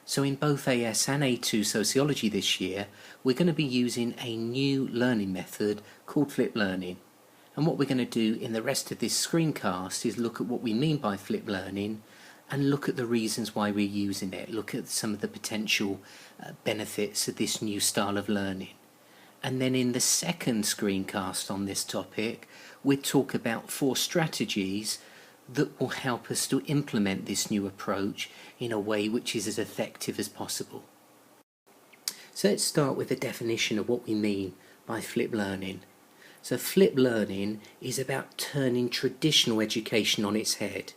So in both AS and A2 Sociology this year, we're going to be using a new learning method called flipped learning. And what we're going to do in the rest of this screencast is look at what we mean by flipped learning and look at the reasons why we're using it, look at some of the potential benefits of this new style of learning. And then in the second screencast on this topic, we'll talk about 4 strategies that will help us to implement this new approach in a way which is as effective as possible. So let's start with a definition of what we mean by flipped learning. So flipped learning is about turning traditional education on its head.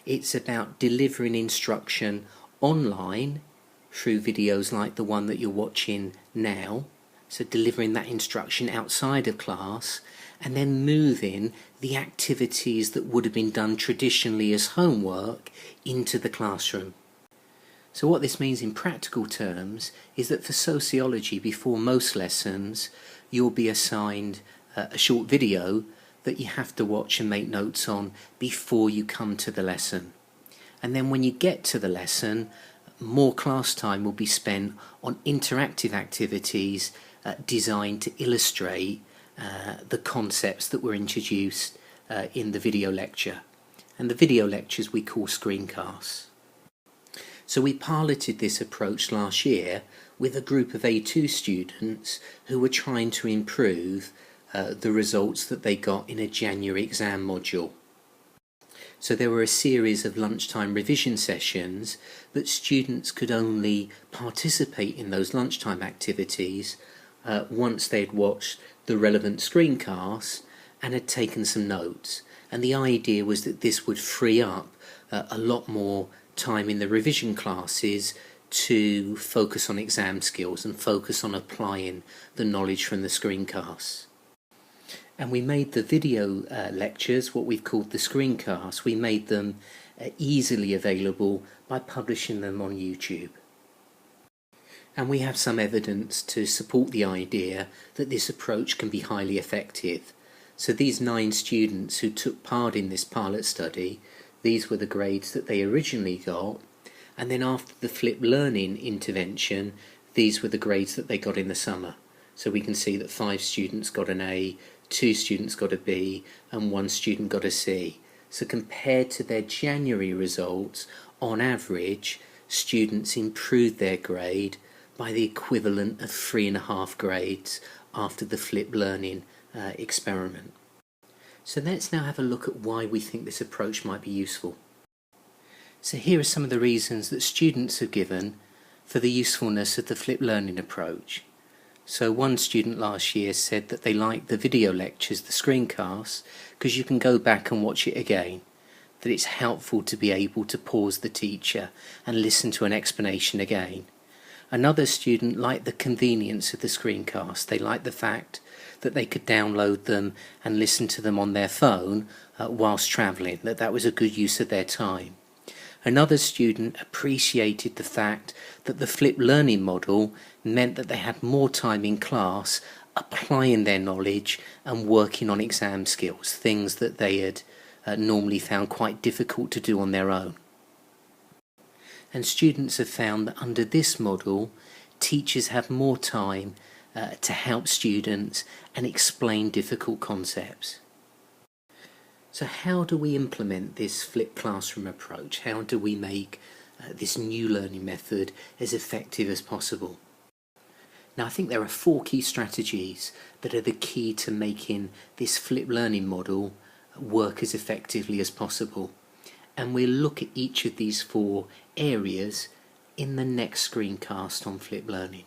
It's about delivering instruction online through videos like the one that you're watching now, so delivering that instruction outside of class, and then moving the activities that would have been done traditionally as homework into the classroom. So what this means in practical terms is that for sociology, before most lessons, you'll be assigned a short video that you have to watch and make notes on before you come to the lesson. And then when you get to the lesson, more class time will be spent on interactive activities designed to illustrate the concepts that were introduced in the video lecture. And the video lectures we call screencasts. So we piloted this approach last year with a group of A2 students who were trying to improve the results that they got in a January exam module. So there were a series of lunchtime revision sessions, but students could only participate in those lunchtime activities once they'd watched the relevant screencasts and had taken some notes. And the idea was that this would free up a lot more time in the revision classes to focus on exam skills and focus on applying the knowledge from the screencasts. And we made the video lectures, what we've called the screencasts, we made them easily available by publishing them on YouTube. And we have some evidence to support the idea that this approach can be highly effective. So these 9 students who took part in this pilot study, these were the grades that they originally got, and then after the flipped learning intervention, these were the grades that they got in the summer. So we can see that 5 students got an A, 2 students got a B, and 1 student got a C. So compared to their January results, on average, students improved their grade by the equivalent of 3.5 grades after the flipped learning experiment. So let's now have a look at why we think this approach might be useful. So here are some of the reasons that students have given for the usefulness of the flipped learning approach. So one student last year said that they liked the video lectures, the screencasts, because you can go back and watch it again, that it's helpful to be able to pause the teacher and listen to an explanation again. Another student liked the convenience of the screencast. They liked the fact that they could download them and listen to them on their phone whilst travelling, that was a good use of their time. Another student appreciated the fact that the flipped learning model meant that they had more time in class applying their knowledge and working on exam skills, things that they had normally found quite difficult to do on their own. And students have found that under this model, teachers have more time to help students and explain difficult concepts. So how do we implement this flipped classroom approach? How do we make this new learning method as effective as possible? Now I think there are 4 key strategies that are the key to making this flipped learning model work as effectively as possible. And we'll look at each of these 4 areas in the next screencast on flipped learning.